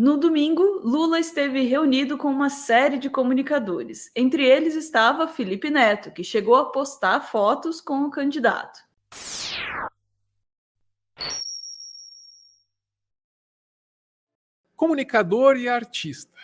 No domingo, Lula esteve reunido com uma série de comunicadores. Entre eles estava Felipe Neto, que chegou a postar fotos com o candidato. Comunicador e artista.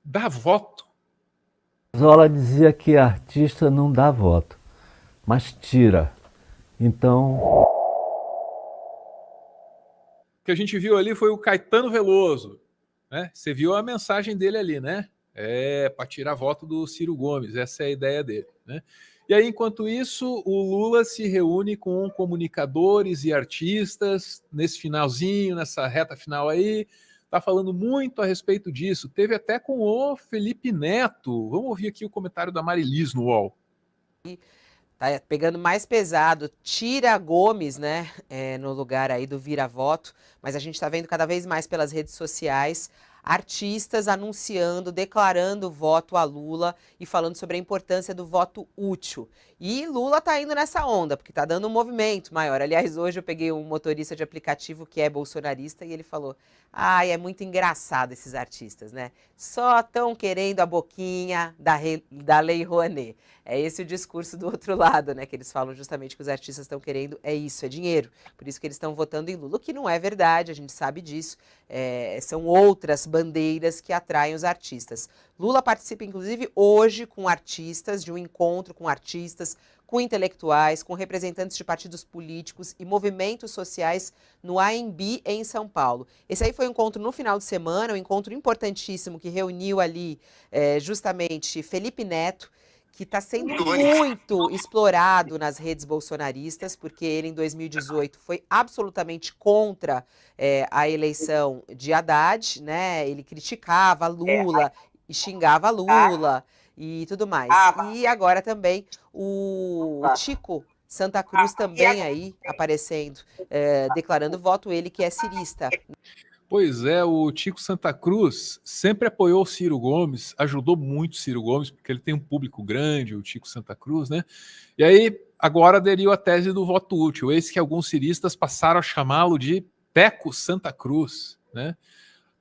Dá voto? Zola dizia que artista não dá voto, mas tira. Então, O que a gente viu ali foi o Caetano Veloso, né? Você viu a mensagem dele ali, né? Para tirar voto do Ciro Gomes, essa é a ideia dele, né? E aí, enquanto isso, o Lula se reúne com comunicadores e artistas nesse finalzinho, nessa reta final aí, tá falando muito a respeito disso. Teve até com o Felipe Neto. Vamos ouvir aqui o comentário da Marilis no UOL. Tá pegando mais pesado, tira Gomes, né, no lugar aí do vira-voto, mas a gente está vendo cada vez mais pelas redes sociais artistas anunciando, declarando voto a Lula e falando sobre a importância do voto útil. E Lula está indo nessa onda, porque está dando um movimento maior. Aliás, hoje eu peguei um motorista de aplicativo que é bolsonarista e ele falou: ai, é muito engraçado esses artistas, né? Só estão querendo a boquinha da Lei Rouanet. É esse o discurso do outro lado, né? Que eles falam justamente que os artistas estão querendo, é isso, é dinheiro. Por isso que eles estão votando em Lula, o que não é verdade, a gente sabe disso. São outras bandeiras que atraem os artistas. Lula participa, inclusive, hoje com artistas, de um encontro com artistas, com intelectuais, com representantes de partidos políticos e movimentos sociais no AMB em São Paulo. Esse aí foi um encontro no final de semana, um encontro importantíssimo que reuniu ali justamente Felipe Neto, que está sendo muito explorado nas redes bolsonaristas, porque ele, em 2018, foi absolutamente contra a eleição de Haddad, né? Ele criticava Lula e xingava Lula e tudo mais. E agora também o Tico Santa Cruz também aí aparecendo, declarando voto, ele que é cirista. Pois é, o Tico Santa Cruz sempre apoiou o Ciro Gomes, ajudou muito o Ciro Gomes, porque ele tem um público grande, o Tico Santa Cruz, né? E aí, agora aderiu à tese do voto útil. Eis que alguns ciristas passaram a chamá-lo de Teco Santa Cruz, né?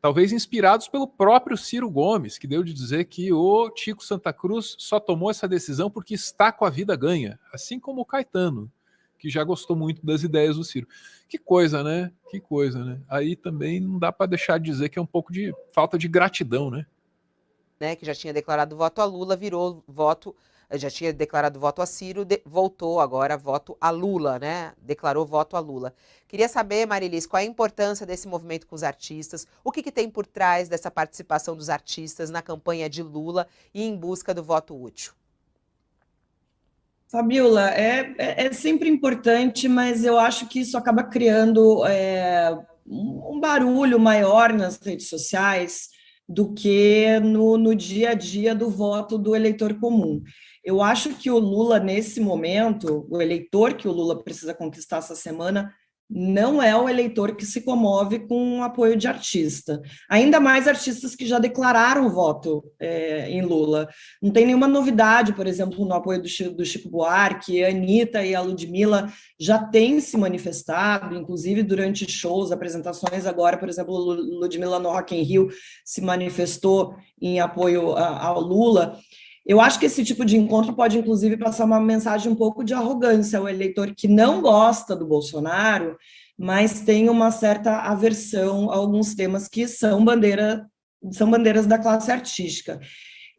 Talvez inspirados pelo próprio Ciro Gomes, que deu de dizer que o Tico Santa Cruz só tomou essa decisão porque está com a vida ganha, assim como o Caetano, que já gostou muito das ideias do Ciro. Que coisa, né? Que coisa, né? Aí também não dá para deixar de dizer que é um pouco de falta de gratidão, né? Que já tinha declarado voto a Lula, virou voto, já tinha declarado voto a Ciro, voltou agora voto a Lula, né? Declarou voto a Lula. Queria saber, Marilis, qual é a importância desse movimento com os artistas, o que tem por trás dessa participação dos artistas na campanha de Lula e em busca do voto útil? Fabiola, é sempre importante, mas eu acho que isso acaba criando um barulho maior nas redes sociais do que no dia a dia do voto do eleitor comum. Eu acho que o Lula, nesse momento, o eleitor que o Lula precisa conquistar essa semana, não é o eleitor que se comove com o apoio de artista. Ainda mais artistas que já declararam voto em Lula. Não tem nenhuma novidade, por exemplo, no apoio do Chico Buarque, a Anitta e a Ludmilla já têm se manifestado, inclusive durante shows, apresentações. Agora, por exemplo, Ludmilla no Rock in Rio se manifestou em apoio ao Lula. Eu acho que esse tipo de encontro pode, inclusive, passar uma mensagem um pouco de arrogância ao eleitor que não gosta do Bolsonaro, mas tem uma certa aversão a alguns temas que são bandeiras da classe artística.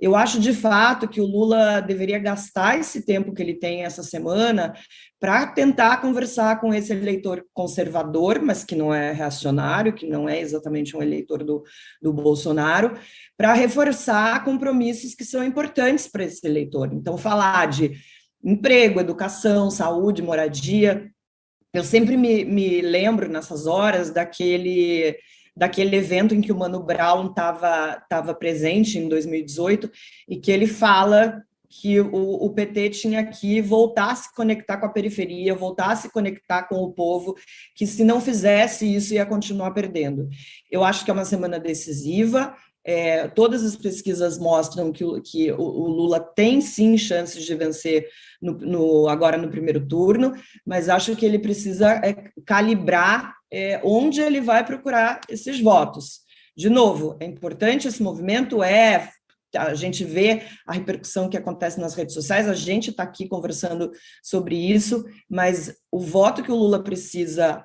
Eu acho, de fato, que o Lula deveria gastar esse tempo que ele tem essa semana para tentar conversar com esse eleitor conservador, mas que não é reacionário, que não é exatamente um eleitor do Bolsonaro, para reforçar compromissos que são importantes para esse eleitor. Então, falar de emprego, educação, saúde, moradia. Eu sempre me lembro, nessas horas, daquele evento em que o Mano Brown estava presente em 2018 e que ele fala que o PT tinha que voltar a se conectar com a periferia, voltar a se conectar com o povo, que se não fizesse isso ia continuar perdendo. Eu acho que é uma semana decisiva. Todas as pesquisas mostram que o Lula tem sim chances de vencer agora no primeiro turno, mas acho que ele precisa calibrar onde ele vai procurar esses votos. De novo, é importante esse movimento, a gente vê a repercussão que acontece nas redes sociais, a gente está aqui conversando sobre isso, mas o voto que o Lula precisa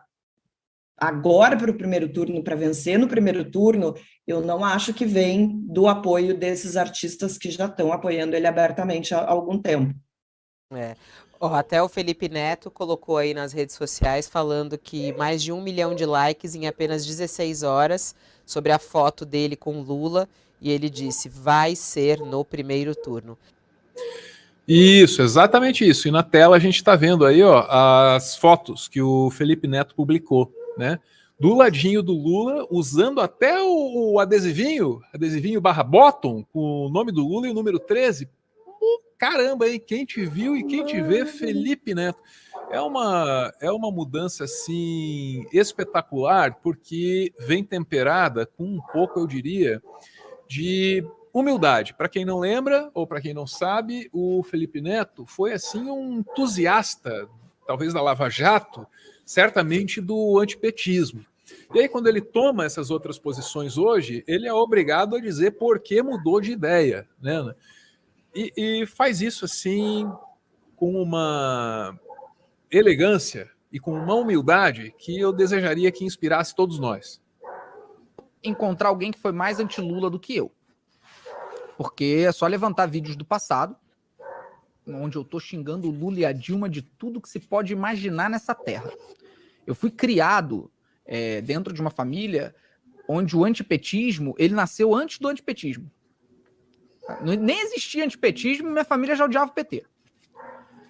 agora para o primeiro turno, para vencer no primeiro turno, eu não acho que vem do apoio desses artistas que já estão apoiando ele abertamente há algum tempo. Até o Felipe Neto colocou aí nas redes sociais falando que mais de 1 milhão de likes em apenas 16 horas sobre a foto dele com Lula, e ele disse, vai ser no primeiro turno. Isso, exatamente isso. E na tela a gente está vendo aí, ó, as fotos que o Felipe Neto publicou, né? Do ladinho do Lula, usando até o adesivinho barra bottom, com o nome do Lula e o número 13. Caramba, hein? Quem te viu e quem te vê, Felipe Neto. É uma mudança, assim, espetacular, porque vem temperada com um pouco, eu diria, de humildade. Para quem não lembra, ou para quem não sabe, o Felipe Neto foi, assim, um entusiasta, talvez da Lava Jato, certamente do antipetismo. E aí, quando ele toma essas outras posições hoje, ele é obrigado a dizer por que mudou de ideia, né? E faz isso, assim, com uma elegância e com uma humildade que eu desejaria que inspirasse todos nós. Encontrar alguém que foi mais anti-Lula do que eu. Porque é só levantar vídeos do passado, onde eu tô xingando o Lula e a Dilma de tudo que se pode imaginar nessa terra. Eu fui criado dentro de uma família onde o antipetismo, ele nasceu antes do antipetismo. Nem existia antipetismo, minha família já odiava o PT.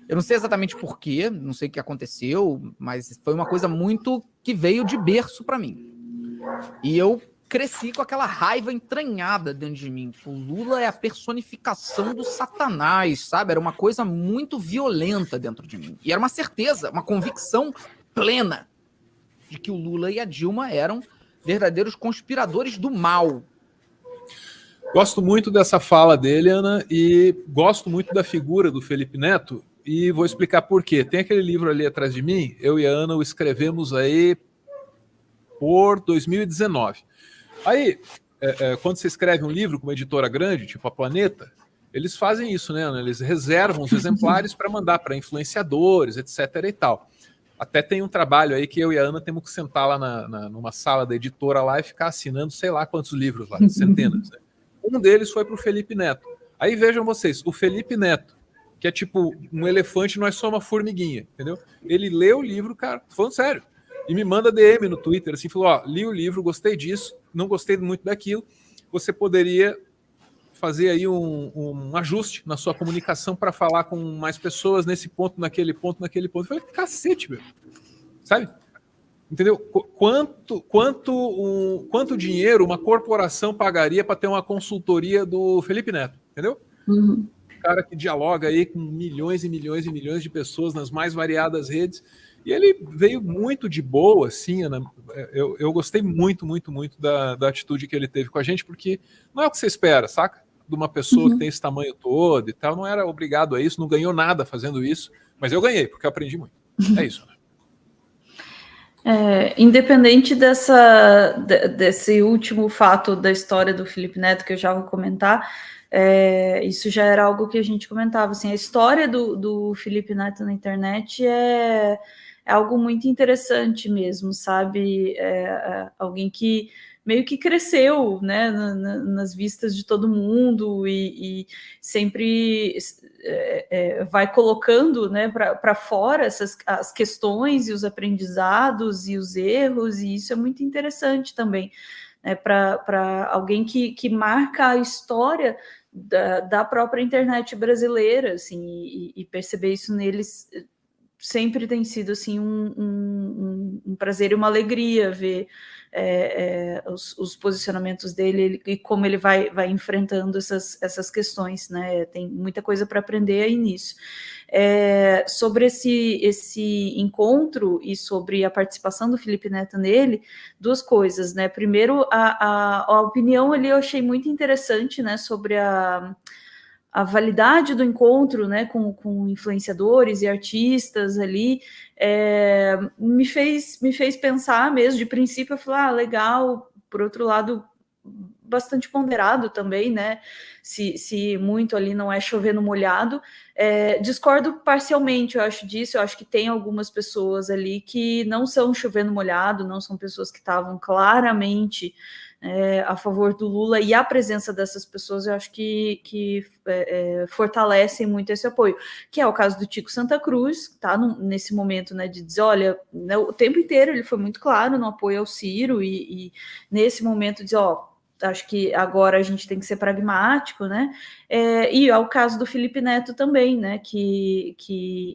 Eu não sei exatamente porquê, não sei o que aconteceu, mas foi uma coisa muito que veio de berço para mim. E eu cresci com aquela raiva entranhada dentro de mim. O Lula é a personificação do Satanás, sabe? Era uma coisa muito violenta dentro de mim. E era uma certeza, uma convicção plena de que o Lula e a Dilma eram verdadeiros conspiradores do mal. Gosto muito dessa fala dele, Ana, e gosto muito da figura do Felipe Neto, e vou explicar por quê. Tem aquele livro ali atrás de mim, eu e a Ana o escrevemos aí por 2019. Aí, quando você escreve um livro com uma editora grande, tipo a Planeta, eles fazem isso, né, Ana? Eles reservam os exemplares para mandar para influenciadores, etc. e tal. Até tem um trabalho aí que eu e a Ana temos que sentar lá numa sala da editora lá e ficar assinando sei lá quantos livros lá, centenas, né? Um deles foi para o Felipe Neto. Aí vejam vocês, o Felipe Neto, que é tipo um elefante, nós somos uma formiguinha, entendeu? Ele lê o livro, cara, falando sério, e me manda DM no Twitter, assim, falou, ó, li o livro, gostei disso, não gostei muito daquilo, você poderia fazer aí um ajuste na sua comunicação para falar com mais pessoas nesse ponto, naquele ponto, naquele ponto. Eu falei, cacete, meu, sabe? Entendeu? Quanto dinheiro uma corporação pagaria para ter uma consultoria do Felipe Neto? Entendeu? Uhum. Um cara que dialoga aí com milhões e milhões e milhões de pessoas nas mais variadas redes. E ele veio muito de boa, assim, Ana. Eu gostei muito, muito, muito da atitude que ele teve com a gente, porque não é o que você espera, saca? De uma pessoa que tem esse tamanho todo e tal. Não era obrigado a isso, não ganhou nada fazendo isso, mas eu ganhei, porque eu aprendi muito. É isso, né? Independente desse último fato da história do Felipe Neto, que eu já vou comentar, isso já era algo que a gente comentava, assim, a história do Felipe Neto na internet é algo muito interessante mesmo, sabe? Alguém que meio que cresceu, né, nas vistas de todo mundo e sempre vai colocando, né, para fora as questões e os aprendizados e os erros, e isso é muito interessante também, né, para alguém que marca a história da própria internet brasileira, assim, e perceber isso neles sempre tem sido assim um prazer e uma alegria ver os posicionamentos dele e como ele vai enfrentando essas questões, né? Tem muita coisa para aprender aí nisso. Sobre esse encontro e sobre a participação do Felipe Neto nele, duas coisas, né? Primeiro, a opinião ali eu achei muito interessante, né? Sobre a validade do encontro, né, com influenciadores e artistas ali, me fez pensar mesmo, de princípio eu falei, legal, por outro lado, bastante ponderado também, né? Se muito ali não é chover no molhado. Discordo parcialmente, eu acho disso. Eu acho que tem algumas pessoas ali que não são chover no molhado, não são pessoas que estavam claramente a favor do Lula, e a presença dessas pessoas eu acho que fortalecem muito esse apoio, que é o caso do Tico Santa Cruz, que está nesse momento, né, de dizer, olha, né, o tempo inteiro ele foi muito claro no apoio ao Ciro, e nesse momento dizer, acho que agora a gente tem que ser pragmático, né? E é o caso do Felipe Neto também, né? Que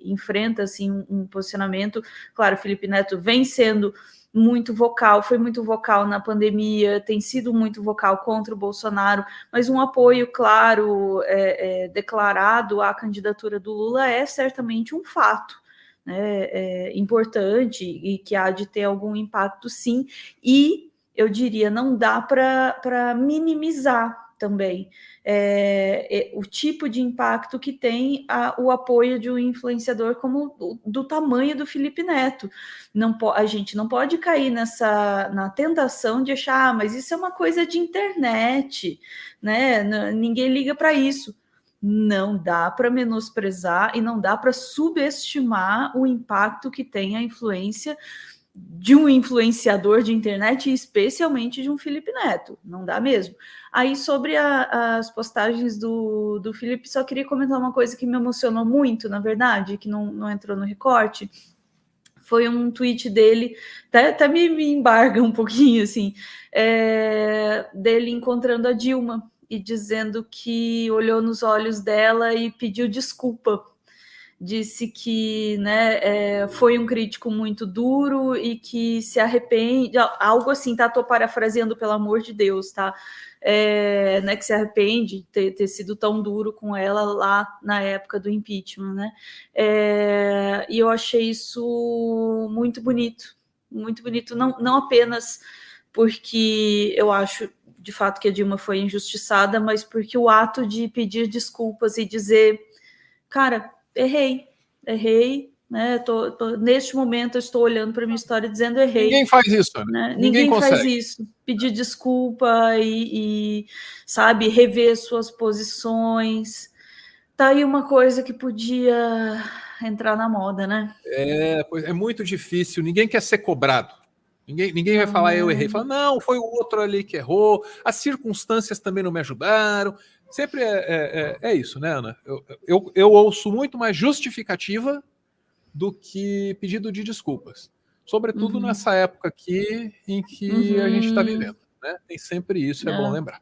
enfrenta assim um posicionamento. Claro, o Felipe Neto vem sendo muito vocal, foi muito vocal na pandemia, tem sido muito vocal contra o Bolsonaro, mas um apoio claro, declarado à candidatura do Lula é certamente um fato, né? Importante e que há de ter algum impacto, sim, e eu diria, não dá para minimizar também o tipo de impacto que tem o apoio de um influenciador como do tamanho do Felipe Neto. A gente não pode cair na tentação de achar, mas isso é uma coisa de internet, né? Ninguém liga para isso. Não dá para menosprezar e não dá para subestimar o impacto que tem a influência de um influenciador de internet, e especialmente de um Felipe Neto, não dá mesmo. Aí, sobre as postagens do Felipe, só queria comentar uma coisa que me emocionou muito, na verdade, que não entrou no recorte, foi um tweet dele, até me embarga um pouquinho, assim, dele encontrando a Dilma e dizendo que olhou nos olhos dela e pediu desculpa. Disse que, né, foi um crítico muito duro e que se arrepende, algo assim, tá? Tô parafraseando, pelo amor de Deus, tá? Né, que se arrepende de ter sido tão duro com ela lá na época do impeachment, né? E eu achei isso muito bonito, não apenas porque eu acho, de fato, que a Dilma foi injustiçada, mas porque o ato de pedir desculpas e dizer, cara, errei, né? Neste momento eu estou olhando para minha história dizendo errei. Ninguém faz isso, né? Ninguém faz isso. Pedir desculpa e sabe, rever suas posições. Tá aí uma coisa que podia entrar na moda, né? É muito difícil, ninguém quer ser cobrado. Ninguém vai falar eu errei. Fala, não, foi o outro ali que errou, as circunstâncias também não me ajudaram. Sempre é isso, né, Ana? Eu ouço muito mais justificativa do que pedido de desculpas. Sobretudo nessa época aqui em que a gente está vivendo. Né? Tem sempre isso, é bom lembrar.